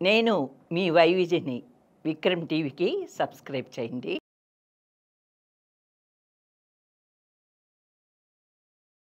నేను మీ వైవిజని విక్రమ్ టీవీకి సబ్స్క్రైబ్ చేయండి.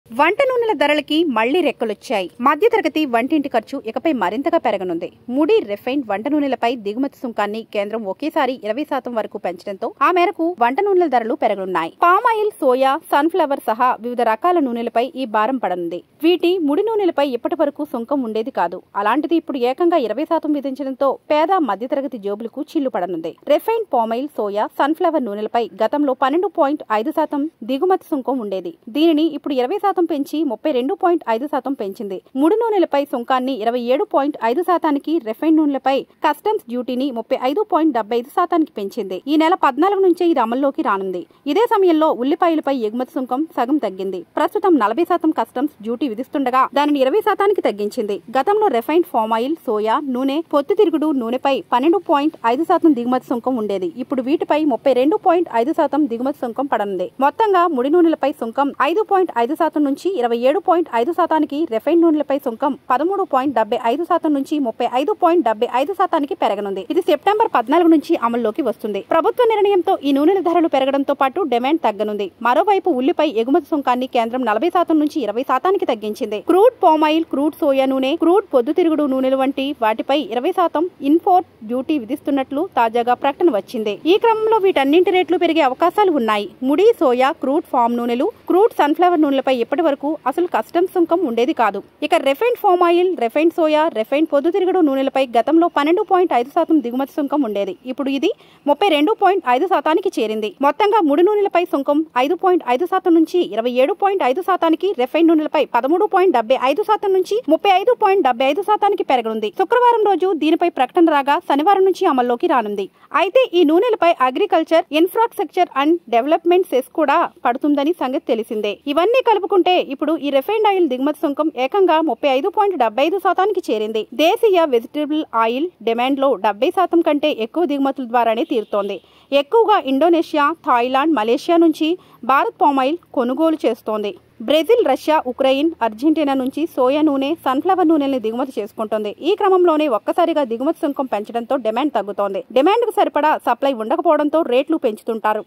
వంట నూనెల ధరలకి మళ్లీ రెక్కలొచ్చాయి. మధ్యతరగతి వంటింటి ఖర్చు ఇకపై మరింతగా పెరగనుంది. ముడి రిఫైన్డ్ వంట నూనెలపై దిగుమతి సుంకాన్ని కేంద్రం ఒకేసారి 20% వరకు పెంచడంతో ఆ మేరకు వంట నూనెల ధరలు పెరగనున్నాయి. పామ్ ఆయిల్, సోయా, సన్ఫ్లవర్ సహా వివిధ రకాల నూనెలపై ఈ భారం పడనుంది. వీటి ముడి నూనెలపై ఇప్పటి వరకు సుంకం ఉండేది కాదు. అలాంటిది ఇప్పుడు ఏకంగా 20% విధించడంతో పేద మధ్యతరగతి జోబులకు చిల్లు పడనుంది. Refined palm oil, soya, sunflower నూనెలపై గతంలో 12.5% దిగుమతి సుంకం ఉండేది. దీనిని ఇప్పుడు 20% పెంచి 32.5% పెంచింది. ముడి నూనెలపై సుంకాన్ని 27.5%కి, రిఫైన్డ్ నూనెలపై కస్టమ్స్ డ్యూటీని 35.75%కి పెంచింది. ఈ నెల 14 నుంచే ఇది అమల్లోకి రానుంది. ఇదే సమయంలో ఉల్లిపాయలపై ఎగుమతి సుంకం సగం తగ్గింది. ప్రస్తుతం 40% కస్టమ్స్ డ్యూటీ విధిస్తుండగా దానిని 20%కి తగ్గించింది. గతంలో రిఫైన్డ్ పామ్ ఆయిల్, సోయా నూనె, పొత్తితిరుగుడు నూనెపై 12.5% దిగుమతి సుంకం ఉండేది. ఇప్పుడు వీటిపై 32.5% దిగుమతి సుంకం పడనుంది. మొత్తంగా ముడి నూనెలపై సుంకం 5.5% నుంచి 27.5%కి, రిఫైన్డ్ నూనెలపై సుంకం 13.75% నుంచి 35.75%కి పెరగనుంది. ఇది సెప్టెంబర్ 14 నుంచి అమల్లోకి వస్తుంది. ప్రభుత్వ నిర్ణయంతో ఈ నూనెల ధరలు పెరగడంతో పాటు డిమాండ్ తగ్గనుంది. మరోవైపు ఉల్లిపై ఎగుమతి సుంకాన్ని కేంద్రం 40% నుంచి 20%కి తగ్గించింది. Crude palm oil, crude soya నూనె, క్రూడ్ పొద్దుతిరుగుడు నూనెలు వంటి వాటిపై 20% ఇన్పోర్ట్ డ్యూటీ విధిస్తున్నట్లు తాజాగా ప్రకటన వచ్చింది. ఈ క్రమంలో వీటన్నింటి రేట్లు పెరిగే అవకాశాలు ఉన్నాయి. ముడి, సోయా, క్రూడ్ పామ్ నూనెలు, క్రూడ్ సన్ఫ్లవర్ నూనెలపై ఇప్పటి వరకు అసలు కస్టమ్స్ సుంకం ఉండేది కాదు. ఇక refined palm oil, refined soya, refined పొద్దుతిరుగుడు నూనెలపై గతంలో 12.5% దిగుమతి సుంకం ఉండేది. ఇప్పుడు ఇది 32.5%కి చేరింది. మొత్తంగా ముడి నూనెలపై సుంకం 5.5% నుంచి 27.5%కి, రిఫైన్డ్ నూనెలపై 13.75% నుంచి 35.75%కి పెరగనుంది. శుక్రవారం రోజు దీనిపై ప్రకటన రాగా శనివారం నుంచి అమల్లోకి రానుంది. అయితే ఈ నూనెలపై agriculture, infrastructure and development cess కూడా పడుతుందని సంగతి తెలిసిందే. ఇవన్నీ కలుపుకుంటే ఇప్పుడు ఈ రిఫైన్డ్ ఆయిల్ దిగుమతి సుంకం ఏకంగా 35.75%కి చేరింది. దేశీయ వెజిటబుల్ ఆయిల్ డిమాండ్ లో 70% కంటే ఎక్కువ దిగుమతుల ద్వారానే తీరుతోంది. ఎక్కువగా ఇండోనేషియా, థాయిలాండ్, మలేషియా నుంచి భారత్ పామ్ ఆయిల్ కొనుగోలు చేస్తోంది. బ్రెజిల్, రష్యా, ఉక్రెయిన్, అర్జెంటీనా నుంచి సోయా నూనె, సన్ఫ్లవర్ నూనెల్ని దిగుమతి చేసుకుంటోంది. ఈ క్రమంలోనే ఒక్కసారిగా దిగుమతి సుంకం పెంచడంతో డిమాండ్ తగ్గుతోంది. డిమాండ్ కు సరిపడా సప్లై ఉండకపోవడంతో రేట్లు పెంచుతుంటారు.